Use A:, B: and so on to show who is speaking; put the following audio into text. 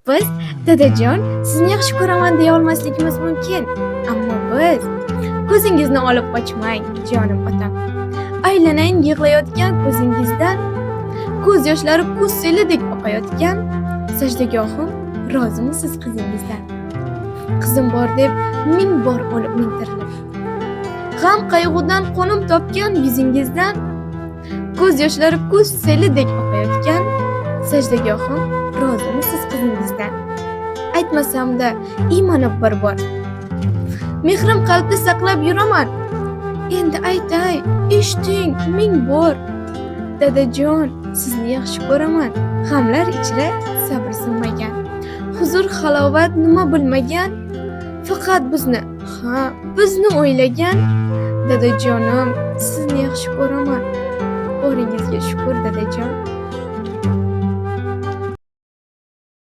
A: Biz dadajon sizni yaxshi ko'raman deya olmasligimiz mumkin, ammo biz ko'zingizni olib qochmang jonim otam. Aylanang yig'layotgan ko'zingizdan, ko'z yoshlari kuz selidek oqayotgan sajdagohim, rozimisiz qizingizdan? Qizim bor deb ming bor o'lib mintirilib, g'am qayg'udan qo'nim topgan yuzingizdan, ko'z yoshlari kuz selidek oqayotgan sajdagohim, rozimisiz qizingizdan? Aytmasamda iymanib bir bor, mehrim qalbda saqlab yuraman. Endi aytay, eshiting ming bor. Dadajon, sizni yaxshi ko'raman. G'amlar ichra sabr sinmagan, huzur halovat nima bilmagan, faqat bizni o'ylagan. Dadajonim, sizni yaxshi ko'raman. Boringizga shukr dadajon.